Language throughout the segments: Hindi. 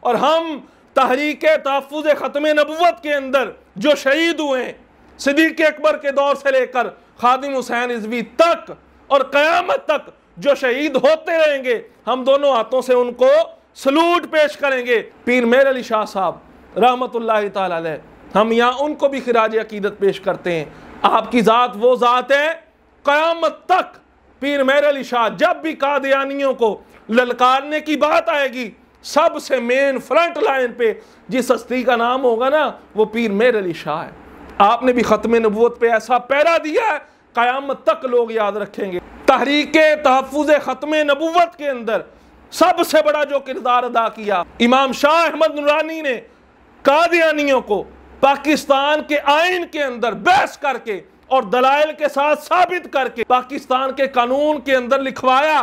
और हम तहरीक तहफ़्फ़ुज़ ख़त्म नबुव्वत के अंदर जो शहीद हुए हैं, सिद्दीक़ अकबर के दौर से लेकर खादिम हुसैन रिज़वी तक और क़यामत तक जो शहीद होते रहेंगे, हम दोनों हाथों से उनको सलूट पेश करेंगे। पीर मेहर अली शाह साहब रहमतुल्लाहि ताला अलैह, हम यहाँ उनको भी खिराज अकीदत पेश करते हैं। आपकी ज़ात वो ज़ात है, क़यामत तक पीर मेहर अली शाह जब भी कादियानियों को ललकारने की बात आएगी, सबसे मेन फ्रंट लाइन पे जिस हस्ती का नाम होगा ना, वो पीर मेहर अली शाह है। आपने भी ख़त्म नबुव्वत पे ऐसा पैरा दिया है, क़यामत तक लोग याद रखेंगे। तहरीक तहफ़्फ़ुज़ ख़त्म नबुव्वत के अंदर सबसे बड़ा जो किरदार अदा किया, इमाम शाह अहमद नूरानी ने कादियानियों को पाकिस्तान के आइन के अंदर बहस करके और दलाइल के साथ साबित करके पाकिस्तान के कानून के अंदर लिखवाया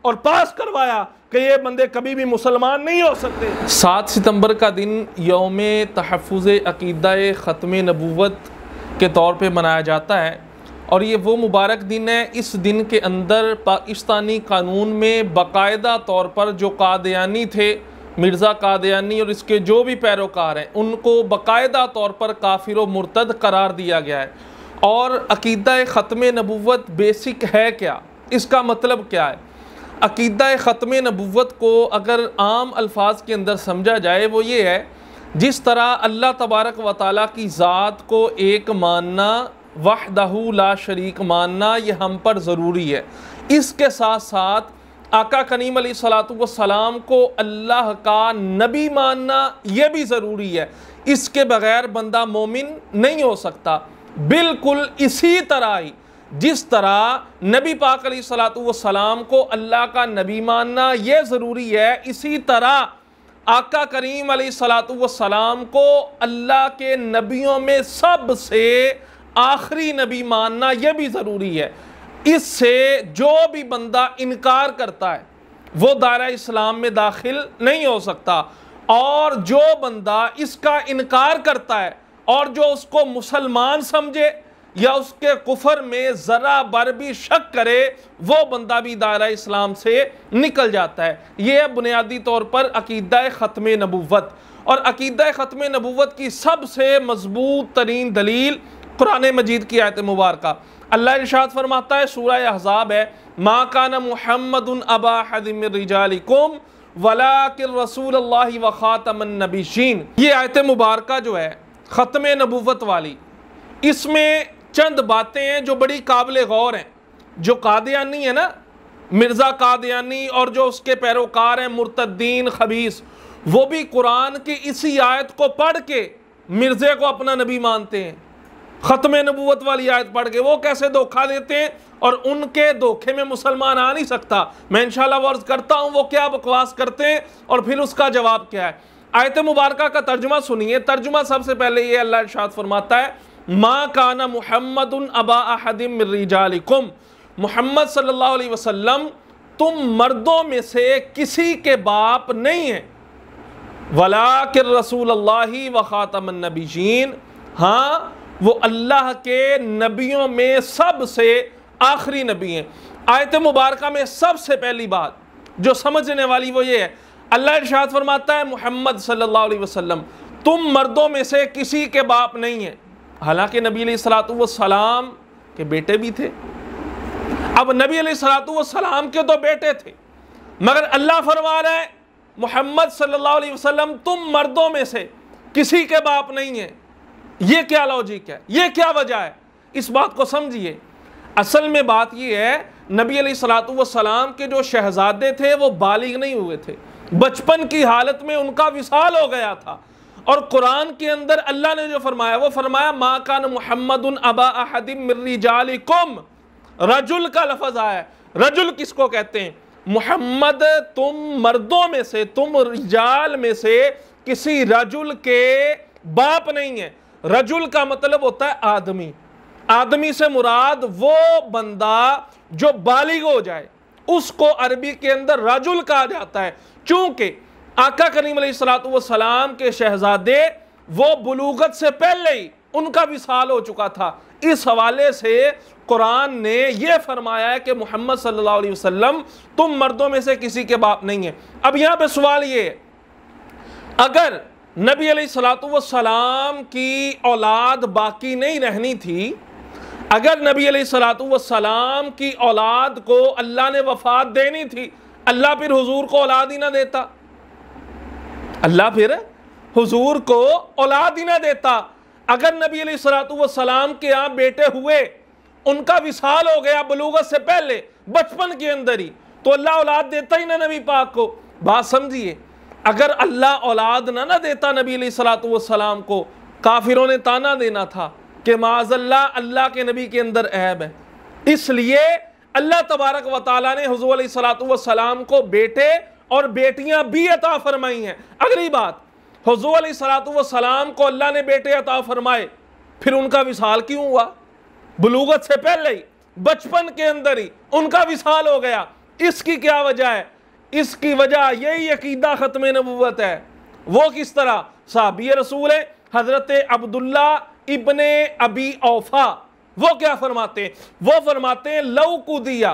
और पास करवाया कि ये बंदे कभी भी मुसलमान नहीं हो सकते। 7 सितंबर का दिन यौम तहफ़्फ़ुज़ अक़ीदा ख़त्म नबुव्वत के तौर पे मनाया जाता है और ये वो मुबारक दिन है। इस दिन के अंदर पाकिस्तानी कानून में बाकायदा तौर पर जो कादियानी थे, मिर्ज़ा कादियानी और इसके जो भी पैरोकार हैं, उनको बाकायदा तौर पर काफिर व मुर्तद करार दिया गया है। और अक़ीदा ख़त्म नबुव्वत बेसिक है क्या, इसका मतलब क्या है? अक़ीदा ख़त्म नबुव्वत को अगर आम अल्फाज के अंदर समझा जाए, वो ये है, जिस तरह अल्लाह तबारक व तआला की ज़ात को एक मानना, वहदहू ला शरीक मानना, ये हम पर ज़रूरी है। इसके साथ साथ आका करीम अलैहिस्सलातु वस्सलाम को अल्लाह का नबी मानना, ये भी ज़रूरी है। इसके बग़ैर बंदा मोमिन नहीं हो सकता। बिल्कुल इसी तरह ही जिस तरह नबी पाक अलैहिस्सलातु वस्सलाम को अल्लाह का नबी मानना ये ज़रूरी है, इसी तरह आका करीम अलैहिस्सलातु वस्सलाम को अल्लाह के नबियों में सबसे आखिरी नबी मानना यह भी ज़रूरी है। इससे जो भी बंदा इनकार करता है वो दायरा इस्लाम में दाखिल नहीं हो सकता, और जो बंदा इसका इनकार करता है और जो उसको मुसलमान समझे या उसके कुफर में ज़रा बर भी शक करे, वो बंदा भी दायरा इस्लाम से निकल जाता है। ये है बुनियादी तौर पर अक़ीदा ख़त्म नबुव्वत। और अक़ीदा ख़त्म नबुव्वत की सबसे मजबूत तरीन दलील कुरान मजीद की आयत मुबारका। अल्लाह इरशाद फरमाता है, सूरह अहज़ाब है, मा काना मुहम्मदुन अबा अहदिम मिन रिजालिकुम वलाकिन रसूलुल्लाहि व खातमन नबिय्यीन। ये आयत मुबारका जो है ख़त्म नबुव्वत वाली, इसमें चंद बातें हैं जो बड़ी काबिल गौर हैं। जो कादियानी है ना, मिर्ज़ा कादियानी और जो उसके पैरोकार हैं मुर्तद्दीन खबीस, वो भी कुरान की इसी आयत को पढ़ के मिर्ज़े को अपना नबी मानते हैं। ख़त्म नबुव्वत वाली आयत पढ़ के वो कैसे धोखा देते हैं, और उनके धोखे में मुसलमान आ नहीं सकता। मैं इंशाल्लाह वर्ज़ करता हूँ वो क्या बकवास करते हैं और फिर उसका जवाब क्या है। आयत मुबारका का तर्जुमा सुनिए। तर्जुमा सबसे पहले ये अल्लाह इरशाद फरमाता है, मा काना मुहम्मदुन अबा अहदिम मिन रिजालिकुम, मुहम्मद सल्लल्लाहु अलैहि वसल्लम तुम मर्दों में से किसी के बाप नहीं हैं, वलाकिन रसूलुल्लाहि व खातमन नबिय्यीन, हाँ वो अल्लाह के नबियों में सबसे आखिरी नबी हैं। आयत मुबारका में सबसे पहली बात जो समझने वाली वो ये है, अल्लाह इरशाद फरमाता है मुहम्मद सल्लल्लाहु अलैहि वसल्लम तुम मर्दों में से किसी के बाप नहीं हैं। हालांकि नबी अलैहिस्सलातु वस्सलाम के बेटे भी थे। अब नबी अलैहिस्सलातु वस्सलाम के तो बेटे थे, मगर अल्लाह फरमा रहा है मुहम्मद सल्लल्लाहु अलैहि वसल्लम तुम मर्दों में से किसी के बाप नहीं हैं। ये क्या लॉजिक है, ये क्या वजह है, इस बात को समझिए। असल में बात ये है, नबी अलैहिस्सलातु वस्सलाम के जो शहजादे थे वो बालिग नहीं हुए थे, बचपन की हालत में उनका विसाल हो गया था। और कुरान के अंदर अल्लाह ने जो फरमाया वो फरमाया मा कान मुहम्मदुन अबा अहदिम मिन रिजालिकुम, रजुल का लफ्ज़ आया। रजुल किसको कहते हैं? मुहम्मद तुम मर्दों में से, तुम रिजाल में से किसी रजुल के बाप नहीं है। रजुल का मतलब होता है आदमी। आदमी से मुराद वो बंदा जो बालिग हो जाए, उसको अरबी के अंदर रजुल कहा जाता है। चूंकि आका करीम अलैहिस्सलातु वस्सलाम के शहजादे वो बुलूगत से पहले ही उनका विसाल हो चुका था, इस हवाले से कुरान ने यह फरमाया है कि मुहम्मद सल्लल्लाहु अलैहि वसल्लम तुम मर्दों में से किसी के बाप नहीं है। अब यहां पे सवाल ये है, अगर नबी अलैहिस्सलातु वस्सलाम की औलाद बाकी नहीं रहनी थी, अगर नबी अलैहिस्सलातु वस्सलाम की औलाद को अल्लाह ने वफात देनी थी, अल्लाह फिर हुजूर को औलाद ही ना देता, अल्लाह फिर हुजूर को औलाद ही ना देता। अगर नबी अलैहिस्सलातु वस्सलाम के यहाँ बेटे हुए, उनका विसाल हो गया बलूगत से पहले, बचपन के अंदर ही, तो अल्लाह औलाद देता ही ना नबी पाक को। बात समझिए, अगर अल्लाह औलाद ना देता नबी अलैहिस्सलातु वस्सलाम को, काफिरों ने ताना देना था कि माज़अल्लाह अल्लाह के नबी के अंदर ऐब है। इसलिए अल्लाह तबारक व तआला ने हुज़ूर अलैहिस्सलातु वस्सलाम को बेटे और बेटियां भी अता फरमाई हैं। अगली बात, हुज़ूर अलैहिस्सलातु वस्सलाम को अल्लाह ने बेटे अता फरमाए, फिर उनका विसाल क्यों हुआ? बुलूगत से पहले ही, बचपन के अंदर ही उनका विसाल हो गया। इसकी क्या वजह है? इसकी वजह यही अकीदा खत्म नबुव्वत है। वो किस तरह? साहबी रसूल है हजरत अब्दुल्ला इब्ने अबी औफा, वो क्या फरमाते हैं? वो फरमाते हैं लौ कुदिया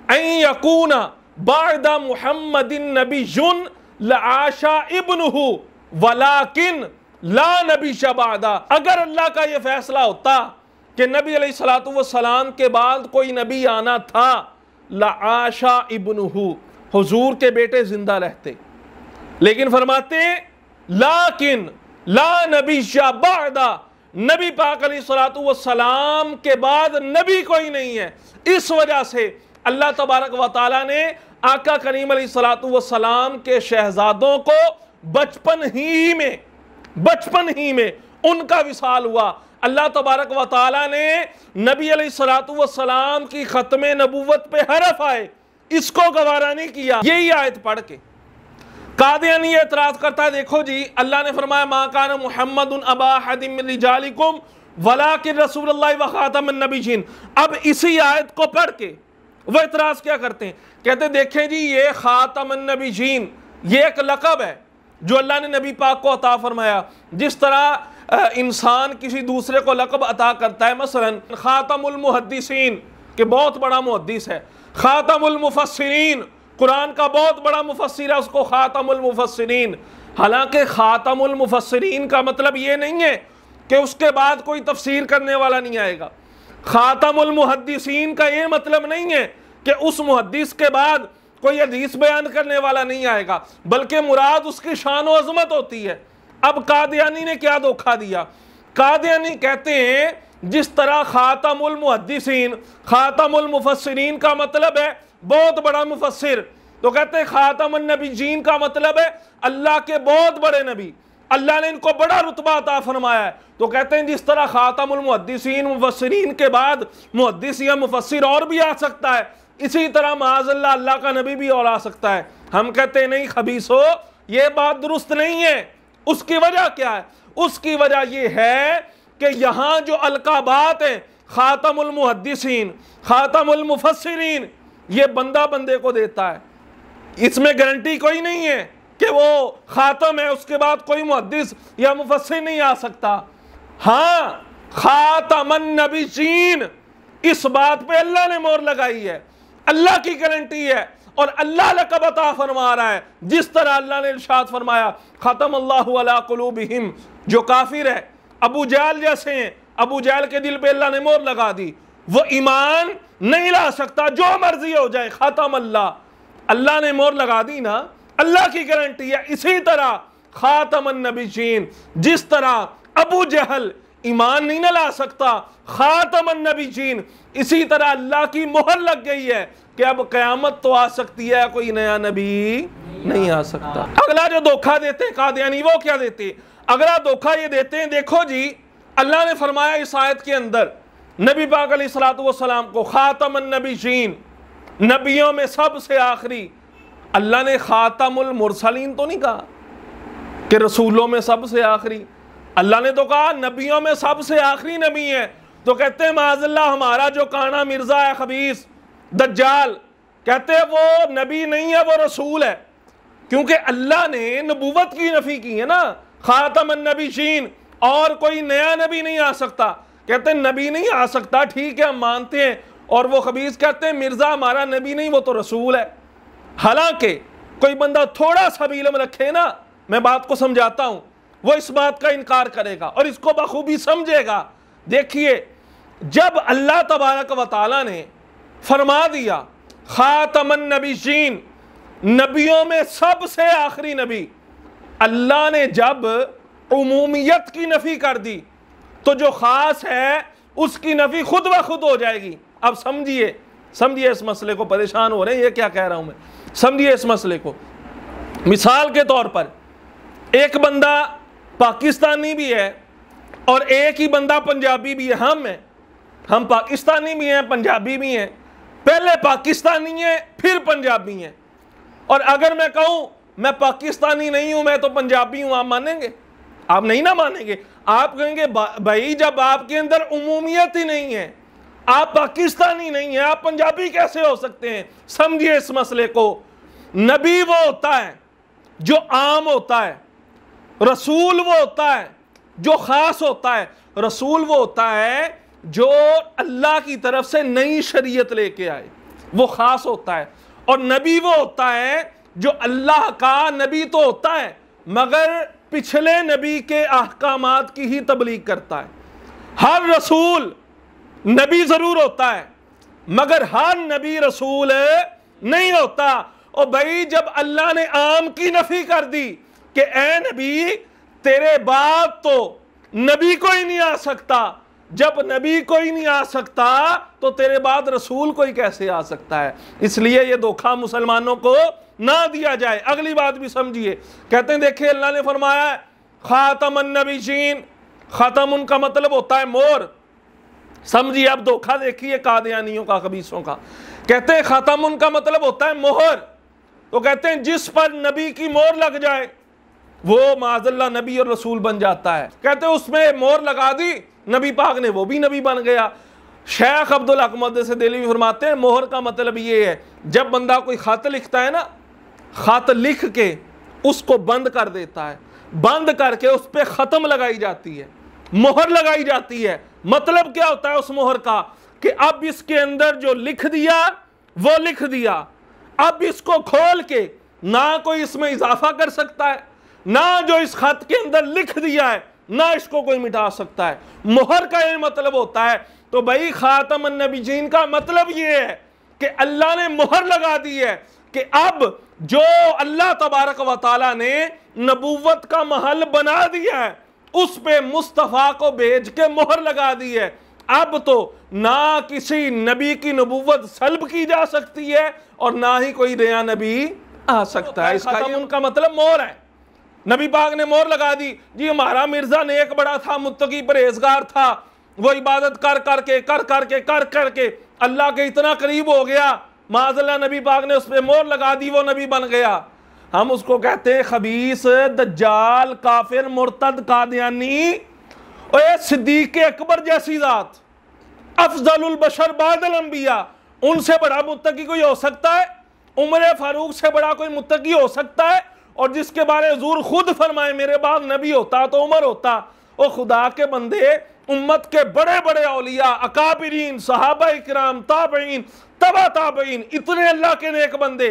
अन यकूना बादा मुहम्मदिन नबियुन लआशा इब्नुहु वलाकिन ला नबी शबादा। अगर अल्लाह का ये फैसला होता कि नबी अलैहिस्सलातु वस्सलाम के बाद कोई नबी आना था, लआशा इब्नुहु, हुजूर के बेटे जिंदा रहते। लेकिन फरमाते हैं लाकिन ला नबी शबादा, नबी पाक अलैहिस्सलातु वस्सलाम के बाद नबी कोई नहीं है। इस वजह से अल्लाह तबारक व तआला ने आका करीम अलैहिस्सलातु वस्सलाम के शहजादों को बचपन ही में उनका विसाल हुआ। अल्लाह तबारक व तआला ने नबी अलैहिस्सलातु वस्सलाम की खत्म नबुव्वत पे हरफ आए, इसको गवारा नहीं किया। यही आयत पढ़ के कादियानी एतराज करता है, देखो जी अल्लाह ने फरमाया मा कान मुहम्मदुन अबा अहदिम मिन रिजालिकुम वलाकिन रसूलुल्लाह व खातमुन नबिय्यीन। अब इसी आयत को पढ़ के वो एतराज क्या करते हैं? कहते देखें जी, ये खातमुन नबिय्यीन ये एक लक़ब है जो अल्लाह ने नबी पाक को अता फरमाया। जिस तरह इंसान किसी दूसरे को लक़ब अता करता है, मसलन खातमुल मुहद्दिसीन के बहुत बड़ा मुहद्दिस है, खातमुल मुफस्सिरीन कुरान का बहुत बड़ा मुफस्सिर है, उसको खातमुल मुफस्सिरीन। हालांकि खातमुल मुफस्सिरीन का मतलब ये नहीं है कि उसके बाद कोई तफसीर करने वाला नहीं आएगा। खातमुल मुहद्दिसीन का ये मतलब नहीं है कि उस मुहद्दिस के बाद कोई हदीस बयान करने वाला नहीं आएगा, बल्कि मुराद उसकी शान व अज़मत होती है। अब कादियानी ने क्या धोखा दिया? कादियानी कहते हैं जिस तरह खातमुल मुहद्दिसीन खातमुल मुफस्सिरीन का मतलब है बहुत बड़ा मुफस्सिर, तो कहते हैं खातमुन नबिय्यीन का मतलब है अल्लाह के बहुत बड़े नबी, अल्लाह ने इनको बड़ा रुतबा अता फरमाया है। तो कहते हैं जिस तरह खातमुल मुहद्दिसीन मुफस्सिरीन के बाद मुहद्दिस या मुफस्सिर और भी आ सकता है, इसी तरह माज़अल्लाह अल्लाह का नबी भी और आ सकता है। हम कहते हैं नहीं खबीसो, ये बात दुरुस्त नहीं है। उसकी वजह क्या है? उसकी वजह यह है कि यहाँ जो अलकाबात है खातमुल मुहद्दिसीन खातमुल मुफस्सिरीन, ये बंदा बंदे को देता है, इसमें गारंटी कोई नहीं है कि वो खातम है उसके बाद कोई मुहद्दिस या मुफस्सिर नहीं आ सकता। हाँ, खातमन नबिय्यीन, इस बात पे अल्लाह ने मोहर लगाई है, अल्लाह की गारंटी है और अल्लाह लक़ब अता फरमा रहा है। जिस तरह अल्लाह ने इरशाद फरमाया खतम अल्लाहु अला कुलूबिहिम, जो काफिर है अबू जहल जैसे हैं, अबू जहल के दिल पे अल्लाह ने मोहर लगा दी, वो ईमान नहीं ला सकता, जो मर्जी हो जाए, खतम अल्लाह ने मोहर लगा दी ना, अल्लाह की गारंटी है। इसी तरह खातमन नबिय्यीन, जिस तरह अबू जहल ईमान नहीं ना ला सकता, खातमन नबिय्यीन, इसी तरह अल्लाह की मोहर लग गई है कि अब क़यामत तो आ सकती है, कोई नया नबी नहीं आ सकता। अगला जो धोखा देते हैं कादियानी, वो क्या देते हैं? अगला धोखा ये देते हैं, देखो जी अल्लाह ने फरमाया इस आयत के अंदर नबी पाक अलैहिस्सलातु वस्सलाम को खातमुन नबिय्यीन, नबियों में सबसे आखिरी। अल्लाह ने खातमुल मुरसलीन तो नहीं कहा कि रसूलों में सबसे आखिरी, अल्लाह ने तो कहा नबियों में सबसे आखिरी नबी है। तो कहते हैं माज़अल्लाह हमारा जो काना मिर्जा है खबीस दज्जाल, कहते हैं वो नबी नहीं है, वो रसूल है, क्योंकि अल्लाह ने नबूवत की नफी की है ना, खातमुन नबिय्यीन, और कोई नया नबी नहीं आ सकता। कहते हैं नबी नहीं आ सकता, ठीक है हम मानते हैं, और वो खबीस कहते हैं मिर्जा हमारा नबी नहीं, वो तो रसूल है। हालांकि कोई बंदा थोड़ा सा भी इल्म रखे ना, मैं बात को समझाता हूं, वो इस बात का इनकार करेगा और इसको बखूबी समझेगा। देखिए, जब अल्लाह तबारक व तआला ने फरमा दिया खातमन नबीयीन, नबियों में सबसे आखिरी नबी, अल्लाह ने जब उमूमियत की नफी कर दी तो जो खास है उसकी नफी खुद ब खुद हो जाएगी। अब समझिए, समझिए इस मसले को, परेशान हो रहे हैं ये क्या कह रहा हूं मैं, समझिए इस मसले को। मिसाल के तौर पर एक बंदा पाकिस्तानी भी है और एक ही बंदा पंजाबी भी है। हम पाकिस्तानी भी हैं, पंजाबी भी हैं, पहले पाकिस्तानी हैं फिर पंजाबी हैं। और अगर मैं कहूं मैं पाकिस्तानी नहीं हूं, मैं तो पंजाबी हूं, आप मानेंगे? आप नहीं ना मानेंगे। आप कहेंगे भाई जब आपके अंदर उमूमियत ही नहीं है, आप पाकिस्तानी नहीं है, आप पंजाबी कैसे हो सकते हैं? समझिए इस मसले को। नबी वो होता है जो आम होता है, रसूल वो होता है जो खास होता है। रसूल वो होता है जो अल्लाह की तरफ से नई शरीयत लेके आए, वो खास होता है। और नबी वो होता है जो अल्लाह का नबी तो होता है मगर पिछले नबी के अहकामात की ही तबलीग करता है। हर रसूल नबी जरूर होता है मगर हर नबी रसूल नहीं होता। और भाई जब अल्लाह ने आम की नफी कर दी कि ए नबी तेरे बाद तो नबी कोई नहीं आ सकता, जब नबी कोई नहीं आ सकता तो तेरे बाद रसूल कोई कैसे आ सकता है? इसलिए ये धोखा मुसलमानों को ना दिया जाए। अगली बात भी समझिए, कहते हैं देखिए अल्लाह ने फरमाया है खातमन नबीयीन, खातम उनका मतलब होता है मोहर। समझिए अब धोखा देखिए कादियानियों का, खबीसों का। कहते हैं खातम उनका मतलब होता है मोहर, तो कहते हैं जिस पर नबी की मोहर लग जाए वो माज़अल्लाह नबी और रसूल बन जाता है। कहते हैं उसमें मोहर लगा दी नबी पाक ने, वो भी नबी बन गया। शेख अब्दुल हक मुहद्दिस देहलवी फरमाते हैं मोहर का मतलब ये है जब बंदा कोई खत लिखता है ना, खत लिख के उसको बंद कर देता है, बंद करके उस पर ख़त्म लगाई जाती है, मोहर लगाई जाती है। मतलब क्या होता है उस मोहर का कि अब इसके अंदर जो लिख दिया वो लिख दिया, अब इसको खोल के ना कोई इसमें इजाफा कर सकता है, ना जो इस खत के अंदर लिख दिया है ना इसको कोई मिटा सकता है। मोहर का ये मतलब होता है। तो भाई खातमन नबीयीन का मतलब ये है कि अल्लाह ने मोहर लगा दी है कि अब जो अल्लाह तबारक व तआला ने नबूवत का महल बना दिया है उस पे मुस्तफ़ा को भेज के मोहर लगा दी है। अब तो ना किसी नबी की नबूवत सल्ब की जा सकती है और ना ही कोई नया नबी आ सकता है। इसका उनका मतलब मोहर है। नबी पाक ने मोहर लगा दी जी हमारा मिर्जा नेक बड़ा था, मुत्तकी परहेजगार था, वो इबादत कर करके अल्लाह के इतना करीब हो गया, माज़अल्लाह नबी पाक ने उस पर मोहर लगा दी, वो नबी बन गया। हम उसको कहते हैं खबीस, दज्जाल, काफिर, मुर्तद, कादियानी। और सिद्दीक अकबर जैसी जात, अफजलुल बशर बादल अंबिया, उनसे बड़ा मुत्तकी कोई हो सकता है? उमर फारूक से बड़ा कोई मुत्तकी हो सकता है? और जिसके बारे हुजूर खुद फरमाए मेरे बाद नबी होता तो उमर होता। और खुदा के बंदे, उम्मत के बड़े बड़े औलिया, अकाबिरीन, सहाबा इकराम, ताबईन, तबा ताबईन, इतने अल्लाह के नेक बंदे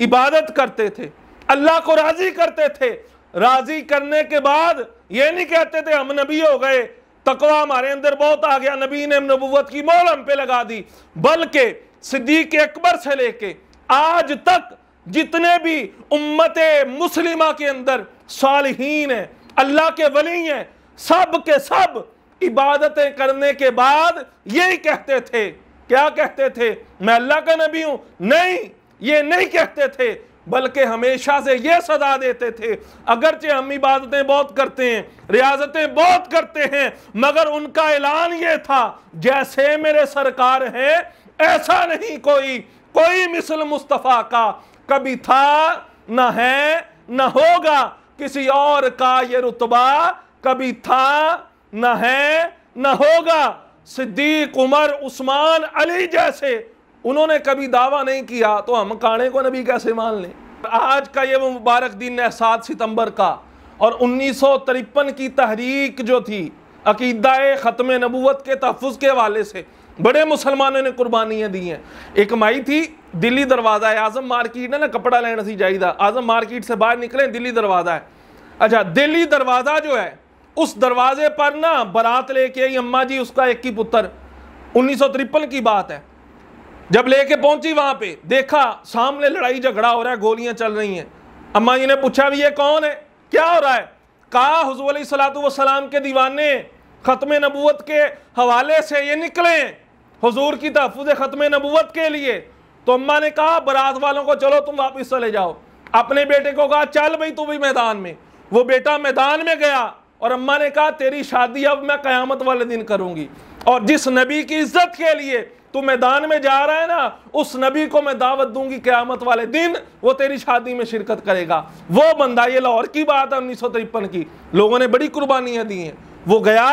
इबादत करते थे, अल्लाह को राजी करते थे। राजी करने के बाद ये नहीं कहते थे हम नबी हो गए, तकवा हमारे अंदर बहुत आ गया, नबी ने नबूवत की मोहर हम पे लगा दी। बल्कि सिद्दीक अकबर से लेके आज तक जितने भी उम्मते मुस्लिमा के अंदर सालिहीन हैं, अल्लाह के वली हैं, सब के सब इबादतें करने के बाद यही कहते थे। क्या कहते थे? मैं अल्लाह का नबी हूं? नहीं, ये नहीं कहते थे, बल्कि हमेशा से ये सदा देते थे अगरचे हम इबादतें बहुत करते हैं, रियाजतें बहुत करते हैं, मगर उनका ऐलान ये था जैसे मेरे सरकार है ऐसा नहीं कोई मिसल मुस्तफ़ा का कभी था, न है, न होगा किसी और का ये रुतबा, कभी था, न है, न होगा। सिद्दीक, उमर, उस्मान, अली जैसे उन्होंने कभी दावा नहीं किया, तो हम काणे को नबी कैसे मान लें? आज का ये मुबारक दिन है 7 सितंबर का, और 1953 की तहरीक जो थी अकीदा ख़त्म नबूवत के तहफ़्फ़ुज़ के हवाले से बड़े मुसलमानों ने कुर्बानियाँ दी हैं। एक माई थी दिल्ली दरवाज़ा है, आज़म मार्केट है ना, कपड़ा लेना सी जाइदा, आज़म मार्केट से बाहर निकले दिल्ली दरवाज़ा है, अच्छा, दिल्ली दरवाज़ा जो है, उस दरवाजे पर ना बारात लेके आई अम्मा जी, उसका एक ही पुत्र, 1953 की बात है। जब लेके पहुंची वहां पे, देखा सामने लड़ाई झगड़ा हो रहा है, गोलियां चल रही हैं। अम्मा जी ने पूछा भी ये कौन है, क्या हो रहा है? कहा हुज़ूर अलैहिस्सलातु वस्सलाम के दीवाने ख़त्म नबूवत के हवाले से ये निकले हुज़ूर की तहफ़्फ़ुज़ ख़त्म नबूवत के लिए। तो अम्मा ने कहा बारात वालों को चलो तुम वापस चले जाओ। अपने बेटे को कहा चल भाई तू भी मैदान में। वो बेटा मैदान में गया और अम्मा ने कहा तेरी शादी अब मैं क़यामत वाले दिन करूंगी, और जिस नबी की इज्जत के लिए तू मैदान में जा रहा है ना, उस नबी को मैं दावत दूंगी क़यामत वाले दिन, वो तेरी शादी में शिरकत करेगा। वो बंदा, ये लाहौर की बात है 1953 की, लोगों ने बड़ी कुर्बानियां दी हैं। वो गया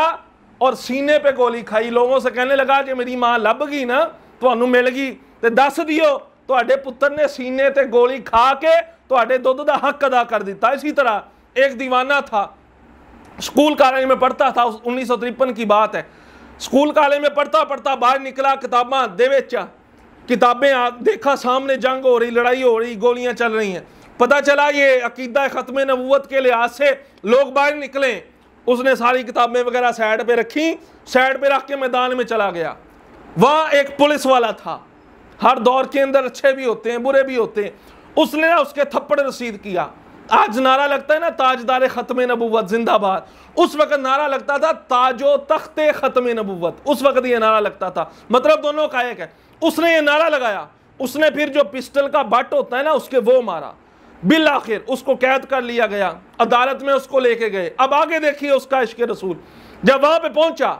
और सीने पे गोली खाई, लोगों से कहने लगा कि मेरी मां लभ गई ना, तुहानू मिल गई तो दस दियो, तुहाडे पुत्र ने सीने ते गोली खा के तुहाडे दुध दा हक अदा कर दिता। इसी तरह एक दीवाना था, स्कूल कॉलेज में पढ़ता था, 1953 की बात है। स्कूल कॉलेज में पढ़ता पढ़ता बाहर निकला, किताबां दे बेचा, किताबें देखा सामने जंग हो रही, लड़ाई हो रही, गोलियां चल रही हैं। पता चला ये अकीदा ख़त्म नबूवत के लिहाज से लोग बाहर निकले। उसने सारी किताबें वगैरह साइड पे रखी, साइड पे रख के मैदान में चला गया। वहाँ एक पुलिस वाला था, हर दौर के अंदर अच्छे भी होते हैं बुरे भी होते हैं। उसने ना उसके थप्पड़ रसीद किया। आज नारा लगता है ना ताजदार ख़त्म नबूवत जिंदाबाद, उस वक्त नारा लगता था ताजो तख्ते ख़त्म नबूवत, उस वक्त ये नारा लगता था, मतलब दोनों का एक है। उसने ये नारा लगाया, उसने फिर जो पिस्टल का बट होता है ना उसके वो मारा, बिल आखिर उसको कैद कर लिया गया, अदालत में उसको लेके गए। अब आगे देखिए उसका इश्क रसूल। जब वहां पे पहुंचा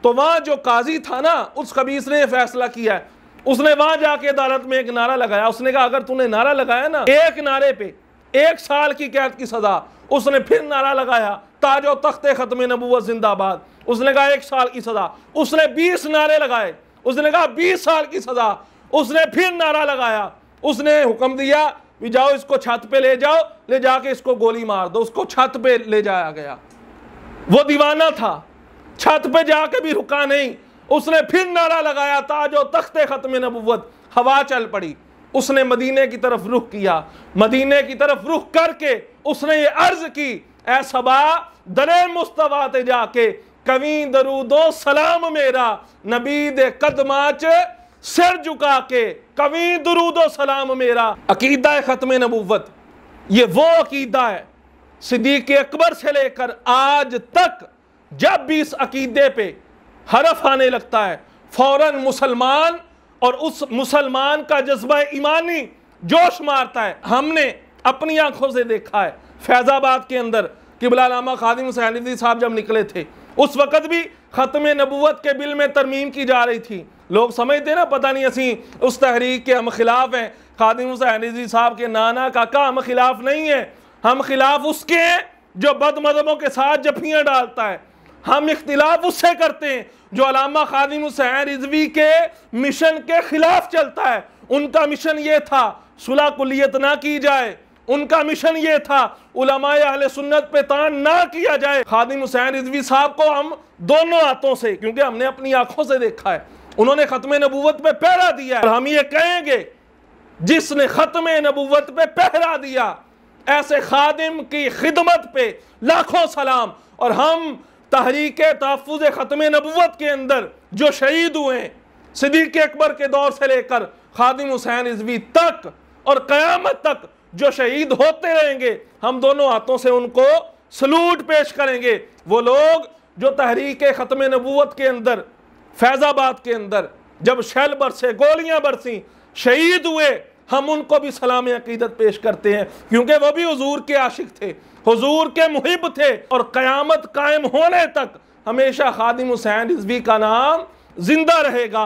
तो वहां जो काजी था ना, उस खबीस ने फैसला किया है, उसने वहां जाके अदालत में एक नारा लगाया। उसने कहा अगर तूने नारा लगाया ना, एक नारे पे 1 साल की कैद की सजा। उसने फिर नारा लगाया ताजो तख्ते ख़त्म नबूवत जिंदाबाद, उसने कहा 1 साल की सजा। उसने 20 नारे लगाए, उसने कहा 20 साल की सजा। उसने फिर नारा लगाया, उसने हुक्म दिया भी जाओ इसको छत पे ले जाओ, ले जाके इसको गोली मार दो। उसको छत पे ले जाया गया। वो दीवाना था, छत पे जाके भी रुका नहीं, उसने फिर नारा लगाया ताजो तख्ते ख़त्म नबूवत। हवा चल पड़ी, उसने मदीने की तरफ रुख किया। मदीने की तरफ रुख करके उसने ये अर्ज की, ऐ सबा दरे मुस्तफा ते जाके कवी दरूदो सलाम मेरा, नबी दे कदमाच सिर झुका के कवी दरूदो सलाम मेरा। अकीदा ख़त्म नबूवत ये वो अकीदा है, सिद्दीक़ अकबर से लेकर आज तक जब भी इस अकीदे पे हरफ आने लगता है फौरन मुसलमान और उस मुसलमान का जज्बा ईमानी जोश मारता है। हमने अपनी आंखों से देखा है फैज़ाबाद के अंदर क़िबला अल्लामा खादिम हुसैन रिज़वी साहब जब निकले थे, उस वक़्त भी ख़त्म नबूवत के बिल में तरमीम की जा रही थी। लोग समझते ना पता नहीं असी उस तहरीक के हम खिलाफ हैं, खादिम हुसैन रिज़वी साहब के नाना काका हम खिलाफ नहीं है, हम खिलाफ उसके हैं जो बदमज़हबों के साथ जफियाँ डालता है। हम इख्तिलाफ उससे करते हैं जो अल्लामा खादिम हुसैन रिज़वी के मिशन के खिलाफ चलता है। उनका मिशन ये था सुलह कुलियत ना की जाए, उनका मिशन ये था उलमाए अहले सुन्नत पे तान ना किया जाए। खादिम हुसैन रिज़वी साहब को हम दोनों हाथों से, क्योंकि हमने अपनी आंखों से देखा है, उन्होंने ख़त्म नबूवत पे पहरा दिया। और हम ये कहेंगे जिसने ख़त्म नबूवत पे पहरा दिया ऐसे खादिम की खिदमत पे लाखों सलाम। और हम तहरीक तहफ़्फ़ुज़ ख़त्म नबूवत के अंदर जो शहीद हुए सिद्दीक़ अकबर के दौर से लेकर खादिम हुसैन रिज़वी तक और क़यामत तक जो शहीद होते रहेंगे, हम दोनों हाथों से उनको सलूट पेश करेंगे। वो लोग जो तहरीक ख़त्म नबूवत के अंदर फैज़ाबाद के अंदर जब शैल बरसे, गोलियां बरसी, शहीद हुए, हम उनको भी सलाम अकीदत पेश करते हैं, क्योंकि वो भी हुजूर के आशिक थे, हुजूर के मुहिब थे। और क़यामत कायम होने तक हमेशा खादिम हुसैन रिज़वी का नाम जिंदा रहेगा।